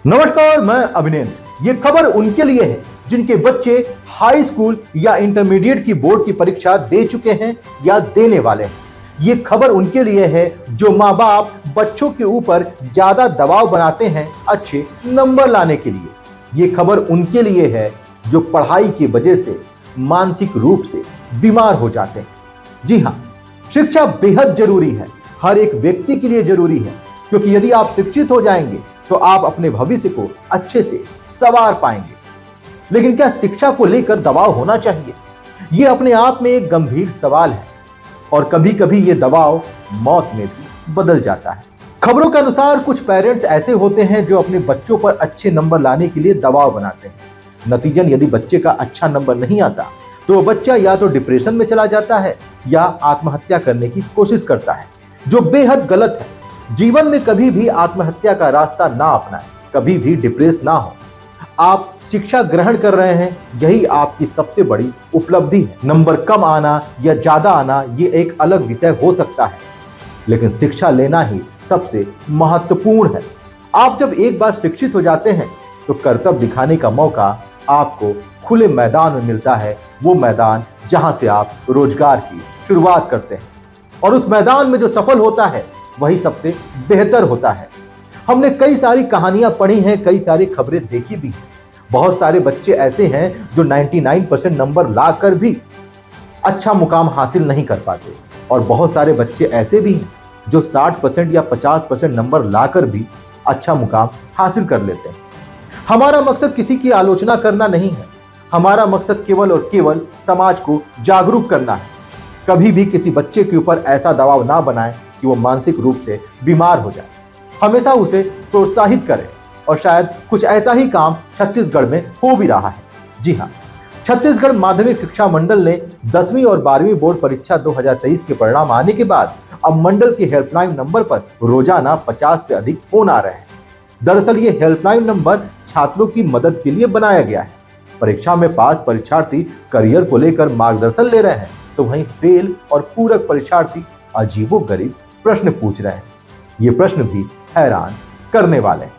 नमस्कार, मैं अभिनेंद्र। ये खबर उनके लिए है जिनके बच्चे हाई स्कूल या इंटरमीडिएट की बोर्ड की परीक्षा दे चुके हैं या देने वाले हैं। ये खबर उनके लिए है जो माँ बाप बच्चों के ऊपर ज्यादा दबाव बनाते हैं अच्छे नंबर लाने के लिए। ये खबर उनके लिए है जो पढ़ाई की वजह से मानसिक रूप से बीमार हो जाते हैं। जी हाँ, शिक्षा बेहद जरूरी है, हर एक व्यक्ति के लिए जरूरी है, क्योंकि यदि आप शिक्षित हो जाएंगे तो आप अपने भविष्य को अच्छे से संवार पाएंगे। लेकिन क्या शिक्षा को लेकर दबाव होना चाहिए? यह अपने आप में एक गंभीर सवाल है और कभी कभी यह दबाव मौत में भी बदल जाता है। खबरों के अनुसार कुछ पेरेंट्स ऐसे होते हैं जो अपने बच्चों पर अच्छे नंबर लाने के लिए दबाव बनाते हैं। नतीजन यदि बच्चे का अच्छा नंबर नहीं आता तो बच्चा या तो डिप्रेशन में चला जाता है या आत्महत्या करने की कोशिश करता है, जो बेहद गलत है। जीवन में कभी भी आत्महत्या का रास्ता ना अपनाएं, कभी भी डिप्रेस ना हो। आप शिक्षा ग्रहण कर रहे हैं, यही आपकी सबसे बड़ी उपलब्धि है। नंबर कम आना या ज्यादा आना ये एक अलग विषय हो सकता है, लेकिन शिक्षा लेना ही सबसे महत्वपूर्ण है। आप जब एक बार शिक्षित हो जाते हैं तो कर्तव्य दिखाने का मौका आपको खुले मैदान में मिलता है, वो मैदान जहां से आप रोजगार की शुरुआत करते हैं। और उस मैदान में जो सफल होता है वही सबसे बेहतर होता है। हमने कई सारी कहानियां पढ़ी हैं, कई सारी खबरें देखी भी हैं। बहुत सारे बच्चे ऐसे हैं जो 99% नंबर लाकर भी अच्छा मुकाम हासिल नहीं कर पाते, और बहुत सारे बच्चे ऐसे भी हैं जो 60% या 50% नंबर लाकर भी अच्छा मुकाम हासिल कर लेते हैं। हमारा मकसद किसी की आलोचना करना नहीं है, हमारा मकसद केवल और केवल समाज को जागरूक करना है। कभी भी किसी बच्चे के ऊपर ऐसा दबाव ना बनाएं कि वो मानसिक रूप से बीमार हो जाए। हमेशा उसे प्रोत्साहित करें, और शायद कुछ ऐसा ही काम छत्तीसगढ़ में हो भी रहा है। जी हाँ, छत्तीसगढ़ माध्यमिक शिक्षा मंडल ने 10वीं और 12वीं बोर्ड परीक्षा 2023 के परिणाम आने के बाद अब मंडल के हेल्पलाइन नंबर पर रोजाना 50 से अधिक फोन आ रहे हैं। दरअसल ये हेल्पलाइन नंबर छात्रों की मदद के लिए बनाया गया है। परीक्षा में पास परीक्षार्थी करियर को लेकर मार्गदर्शन ले रहे हैं, तो वहीं फेल और पूरक परीक्षार्थी अजीबोगरीब प्रश्न पूछ रहे हैं। ये प्रश्न भी हैरान करने वाले हैं।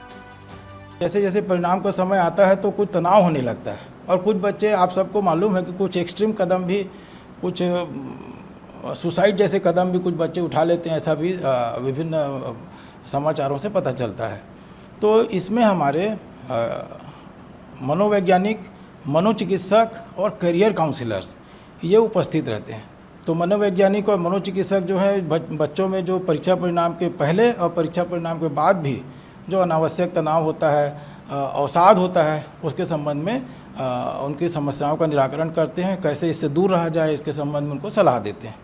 जैसे जैसे परिणाम का समय आता है तो कुछ तनाव होने लगता है, और कुछ बच्चे, आप सबको मालूम है कि कुछ एक्सट्रीम कदम भी, कुछ सुसाइड जैसे कदम भी कुछ बच्चे उठा लेते हैं। ऐसा भी विभिन्न समाचारों से पता चलता है। तो इसमें हमारे मनोवैज्ञानिक, मनोचिकित्सक और करियर काउंसलर्स ये उपस्थित रहते हैं। तो मनोवैज्ञानिक और मनोचिकित्सक जो है बच्चों में जो परीक्षा परिणाम के पहले और परीक्षा परिणाम के बाद भी जो अनावश्यक तनाव होता है, अवसाद होता है, उसके संबंध में उनकी समस्याओं का निराकरण करते हैं। कैसे इससे दूर रहा जाए, इसके संबंध में उनको सलाह देते हैं।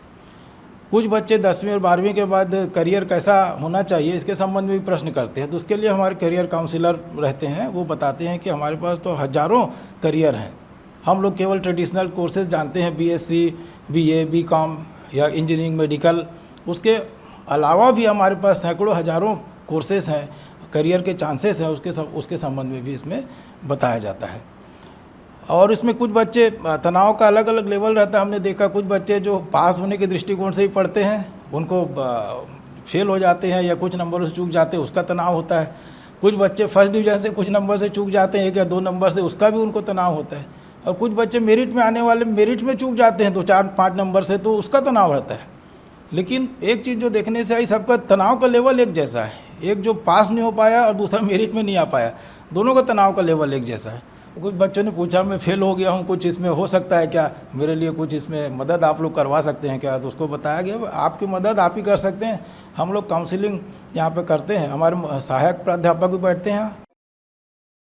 कुछ बच्चे 10वीं और 12वीं के बाद करियर कैसा होना चाहिए, इसके संबंध में भी प्रश्न करते हैं। तो उसके लिए हमारे करियर काउंसलर रहते हैं, वो बताते हैं कि हमारे पास तो हज़ारों करियर हैं। हम लोग केवल ट्रेडिशनल कोर्सेज जानते हैं, BSc, BA, BCom या इंजीनियरिंग, मेडिकल। उसके अलावा भी हमारे पास सैकड़ों हज़ारों कोर्सेज हैं, करियर के चांसेस हैं, उसके संबंध में भी इसमें बताया जाता है। और इसमें कुछ बच्चे, तनाव का अलग अलग लेवल रहता है। हमने देखा कुछ बच्चे जो पास होने के दृष्टिकोण से ही पढ़ते हैं, उनको फेल हो जाते हैं या कुछ नंबरों से चूक जाते हैं, उसका तनाव होता है। कुछ बच्चे फर्स्ट डिवीज़न से कुछ नंबर से चूक जाते हैं, 1 या 2 नंबर से, उसका भी उनको तनाव होता है। और कुछ बच्चे मेरिट में आने वाले मेरिट में चूक जाते हैं 2, 4, 5 नंबर से, तो उसका तनाव रहता है। लेकिन एक चीज़ जो देखने से आई, सबका तनाव का लेवल एक जैसा है। एक जो पास नहीं हो पाया और दूसरा मेरिट में नहीं आ पाया, दोनों का तनाव का लेवल एक जैसा है। कुछ बच्चों ने पूछा, मैं फेल हो गया हूँ, कुछ इसमें हो सकता है क्या, मेरे लिए कुछ इसमें मदद आप लोग करवा सकते हैं क्या? तो उसको बताया गया आपकी मदद आप ही कर सकते हैं। हम लोग काउंसलिंग यहाँ पे करते हैं, हमारे सहायक प्राध्यापक भी बैठते हैं